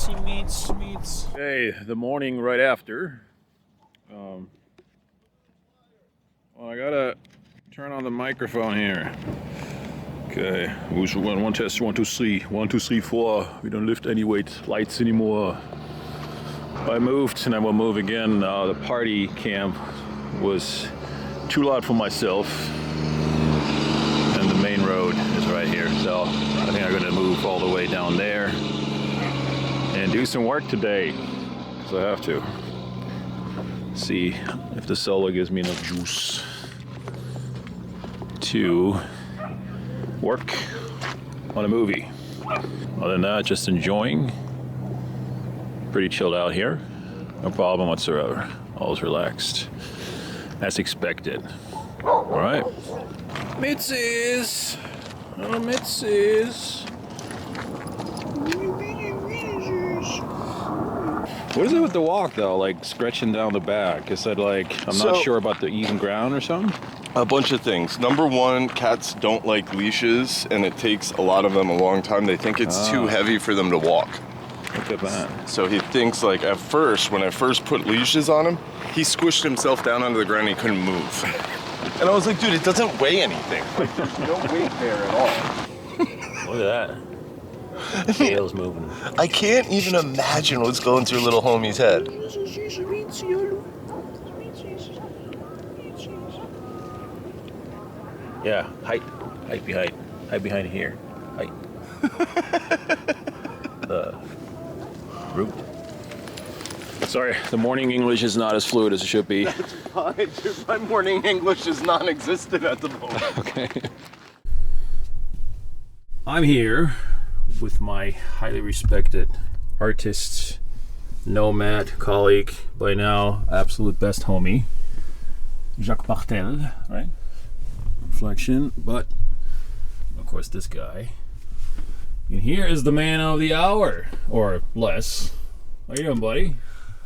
meets. Hey, the morning right after. Well, I gotta turn on the microphone here. Okay, one test, 1, 2, 3, 1, 2, 3, 4. We don't lift any weight lights anymore. I moved and I will move again. The party camp was too loud for myself. And the main road is right here. So I think I'm gonna move all the way down there and do some work today. Because I have to. See if the solar gives me enough juice to work on a movie. Other than that, just enjoying. Pretty chilled out here. No problem whatsoever. All's relaxed. As expected. Alright. Mitzies! Oh, Mitzies! What is it with the walk though? Like stretching down the back? Is that like, I'm not sure about the even ground or something? A bunch of things. Number one, cats don't like leashes, and it takes a lot of them a long time. They think it's too heavy for them to walk. Look at that. So he thinks, like, at first, when I first put leashes on him, he squished himself down onto the ground and he couldn't move. And I was like, dude, it doesn't weigh anything. Like, there's no weight there at all. Look at that. The tail's moving. I can't even imagine what's going through little homie's head. Yeah, height behind here, height. The root. Sorry, the morning English is not as fluid as it should be. That's fine, dude. My morning English is non-existent at the moment. Okay. I'm here with my highly respected artist, nomad, colleague, by now absolute best homie, Jaques Bartels, right? Reflection, but of course this guy. And here is the man of the hour, or less. How you doing, buddy?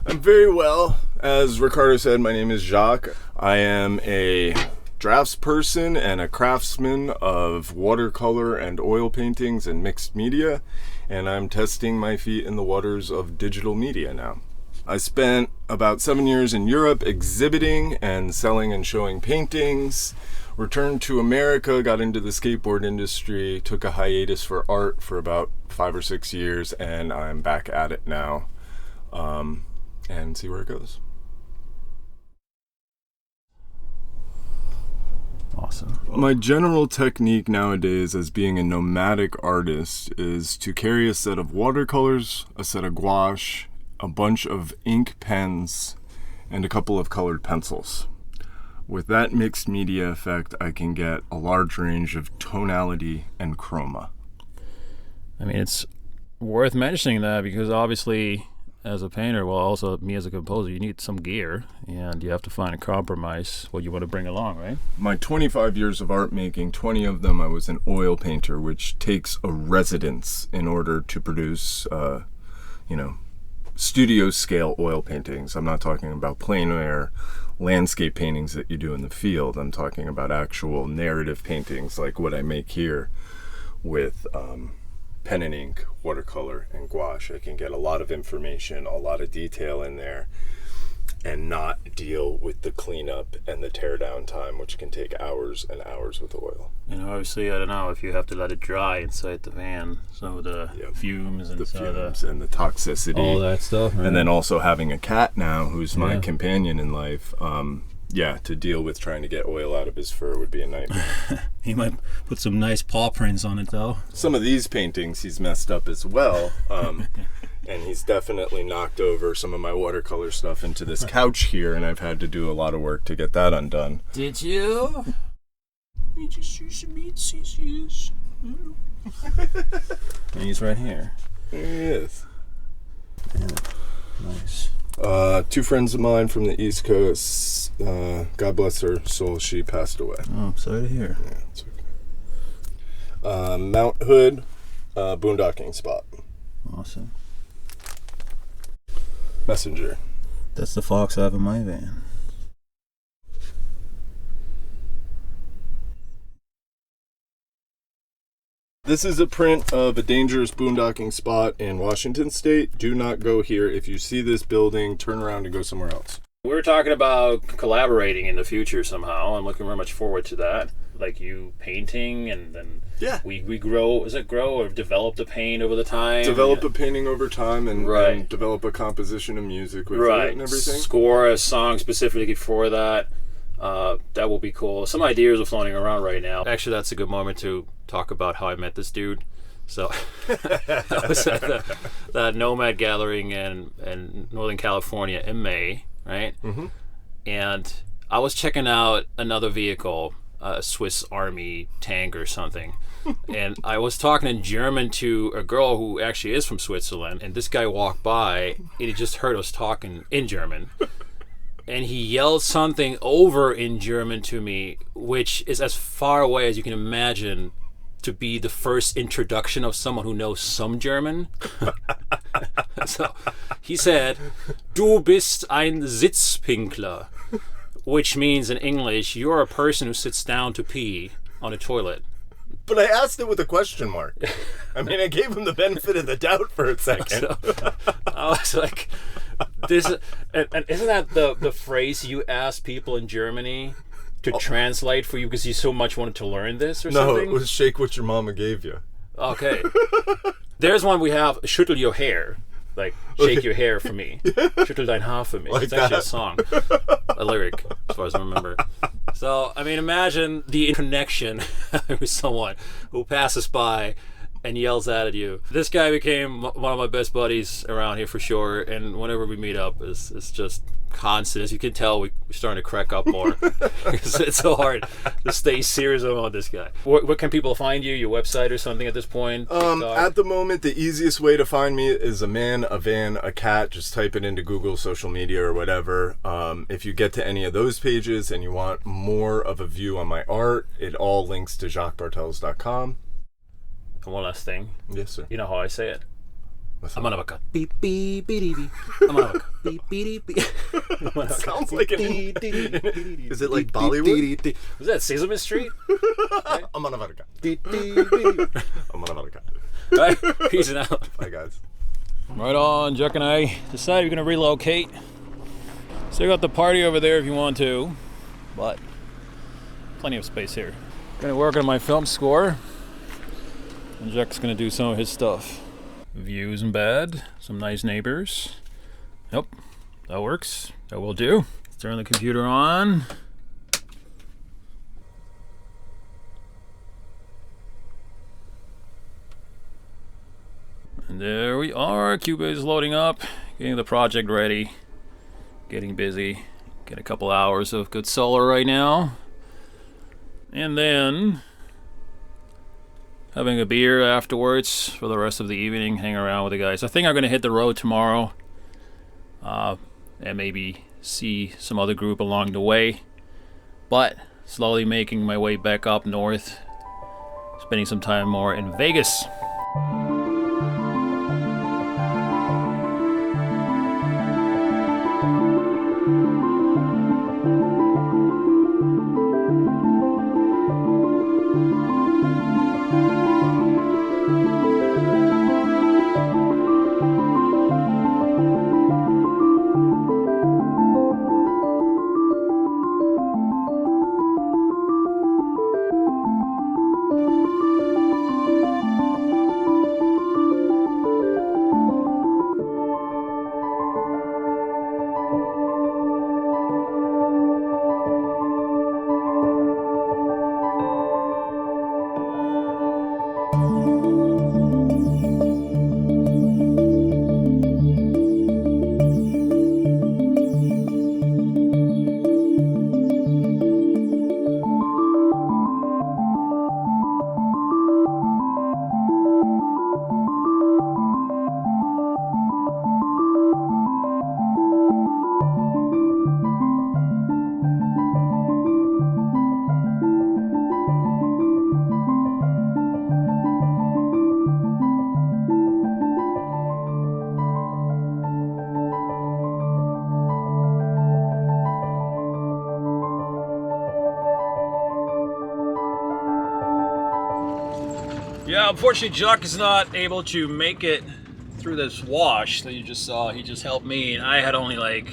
I'm very well. As Ricardo said, my name is Jaques. I am a draftsperson and a craftsman of watercolor and oil paintings and mixed media, and I'm testing my feet in the waters of digital media now. I spent about 7 years in Europe exhibiting and selling and showing paintings. Returned to America, got into the skateboard industry, took a hiatus for art for about 5 or 6 years, and I'm back at it now, and see where it goes. Awesome. My general technique nowadays as being a nomadic artist is to carry a set of watercolors, a set of gouache, a bunch of ink pens, and a couple of colored pencils. With that mixed media effect, I can get a large range of tonality and chroma. I mean, it's worth mentioning that because obviously as a painter, well, also me as a composer, you need some gear and you have to find a compromise what you want to bring along, right? My 25 years of art making, 20 of them I was an oil painter, which takes a residence in order to produce, studio scale oil paintings. I'm not talking about plein air landscape paintings that you do in the field. I'm talking about actual narrative paintings like what I make here with pen and ink, watercolor, and gouache. I can get a lot of information, a lot of detail in there, and not deal with the cleanup and the tear down time, which can take hours and hours with oil. And obviously, I don't know if you have to let it dry inside the van, so the fumes and and the toxicity, all that stuff, right? And then also having a cat now who's my companion in life. To deal with trying to get oil out of his fur would be a nightmare. He might put some nice paw prints on it though. Some of these paintings he's messed up as well. And he's definitely knocked over some of my watercolor stuff into this couch here, and I've had to do a lot of work to get that undone. Did you? And he's right here. There he is. Yeah. Nice. 2 friends of mine from the East Coast, God bless her soul, she passed away. Oh, I'm sorry to hear. Yeah, it's okay. Mount Hood, boondocking spot. Awesome. Messenger. That's the fox I have in my van. This is a print of a dangerous boondocking spot in Washington State. Do not go here. If you see this building, turn around and go somewhere else. We were talking about collaborating in the future somehow. I'm looking very much forward to that. Like you painting, and then we grow. Is it grow or develop the paint over the time? Develop a painting over time and develop a composition of music with it and everything. Score a song specifically for that. That will be cool. Some ideas are floating around right now. Actually, that's a good moment to talk about how I met this dude. So I was at the Nomad gathering in Northern California in May, right? Mm-hmm. And I was checking out another vehicle, a Swiss Army tank or something. And I was talking in German to a girl who actually is from Switzerland. And this guy walked by and he just heard us talking in German. And he yelled something over in German to me, which is as far away as you can imagine to be the first introduction of someone who knows some German. So he said, "Du bist ein Sitzpinkler," which means in English, you're a person who sits down to pee on a toilet. But I asked it with a question mark. I mean, I gave him the benefit of the doubt for a second. So, I was like, this, and isn't that the phrase you ask people in Germany to translate for you because you so much wanted to learn this or something? No, it was shake what your mama gave you. Okay. There's one we have, schüttel your hair. Like, shake your hair for me. Schüttel dein Haar für mich. Like it's actually a song. A lyric, as far as I remember. So, I mean, imagine the connection with someone who passes by and yells at you. This guy became one of my best buddies around here for sure, and whenever we meet up, it's just constant. As you can tell, we're starting to crack up more. It's so hard to stay serious about this guy. What can people find you? Your website or something at this point? At the moment, the easiest way to find me is a man, a van, a cat. Just type it into Google, social media, or whatever. If you get to any of those pages and you want more of a view on my art, it all links to JaquesBartels.com. And one last thing. Yes, sir. You know how I say it? I'm gonna have a cut. Beep beep beep beep. I'm gonna have a cut. Beep beep beep. Sounds like an. Is it like Bollywood? Was that Sesame Street? I'm gonna have a cut. I'm gonna have a cut. All right, peace out. Bye, guys. Right on, Jack and I decided we're gonna relocate. Still got the party over there if you want to, but plenty of space here. Gonna work on my film score, and Jack's gonna do some of his stuff. View isn't bad. Some nice neighbors. Yep, that works. That will do. Let's turn the computer on. And there we are. Cubase is loading up, getting the project ready, getting busy. Get a couple hours of good solar right now. And then having a beer afterwards for the rest of the evening, hang around with the guys. I think I'm going to hit the road tomorrow and maybe see some other group along the way. But slowly making my way back up north, spending some time more in Vegas. Yeah, unfortunately Jaques is not able to make it through this wash that you just saw. He just helped me, and I had only like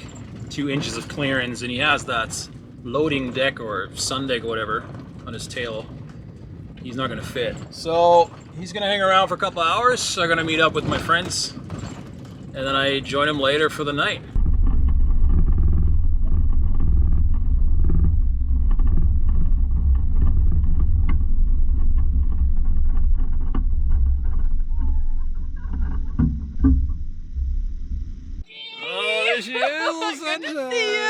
2 inches of clearance, and he has that loading deck or sun deck or whatever on his tail. He's not gonna fit. So he's gonna hang around for a couple hours. I'm gonna meet up with my friends, and then I join him later for the night. She is. Good to see you.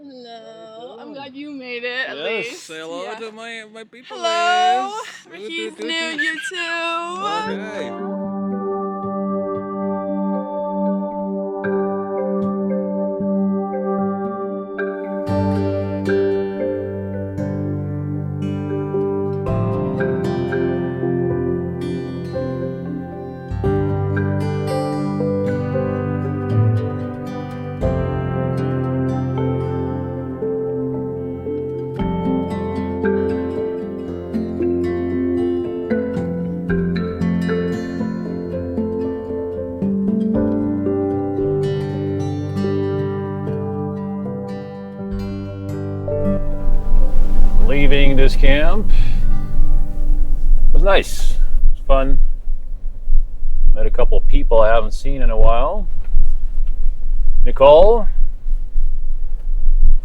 Hello. I'm glad you made it at least. Say hello to my people. Hello. Ricky's new, you too. Okay. Leaving this camp. It was nice. It was fun. Met a couple of people I haven't seen in a while. Nicole,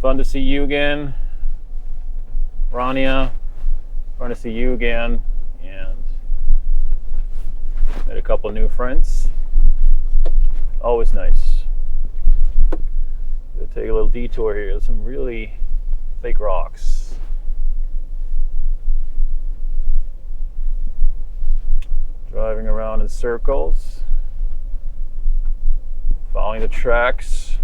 fun to see you again. Rania, fun to see you again. And met a couple of new friends. Always nice. Gonna take a little detour here. There's some really fake rocks. Driving around in circles, following the tracks.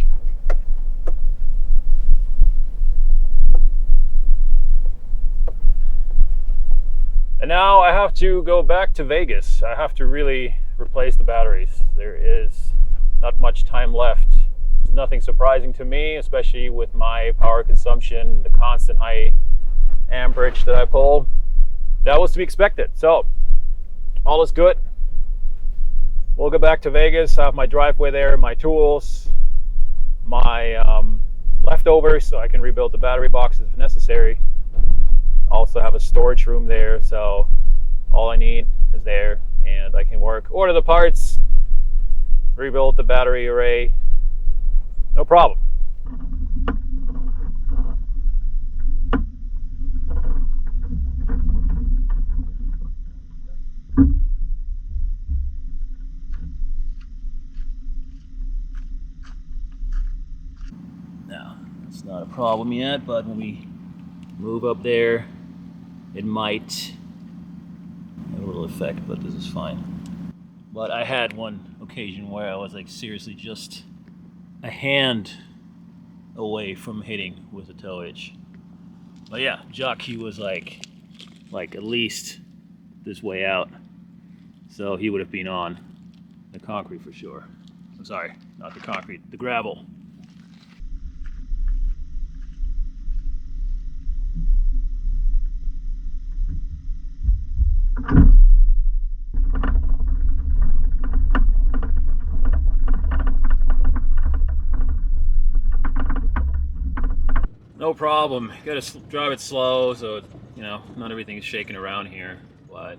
And now I have to go back to Vegas. I have to really replace the batteries. There is not much time left. Nothing surprising to me, especially with my power consumption, the constant high amperage that I pull. That was to be expected. So all is good. We'll go back to Vegas. I have my driveway there, my tools, my leftovers, so I can rebuild the battery boxes if necessary. Also have a storage room there, so all I need is there, and I can order the parts, rebuild the battery array, no problem. Now, it's not a problem yet, but when we move up there, it might have a little effect, but this is fine. But I had one occasion where I was like seriously just a hand away from hitting with a tow hitch. But yeah, Jaques, he was like at least this way out. So he would have been on the concrete for sure. I'm sorry, not the concrete, the gravel. No problem. You gotta drive it slow, so you know not everything is shaking around here. But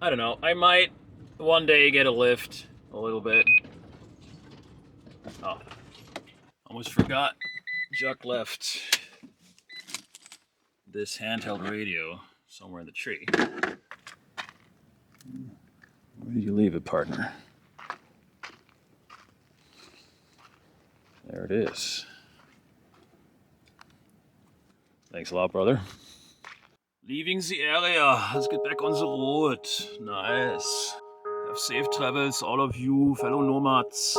I don't know. I might one day get a lift a little bit. Oh, almost forgot. Jaques left this handheld radio somewhere in the tree. Where did you leave it, partner? There it is. Thanks a lot, brother. Leaving the area. Let's get back on the road. Nice. Have safe travels, all of you fellow nomads.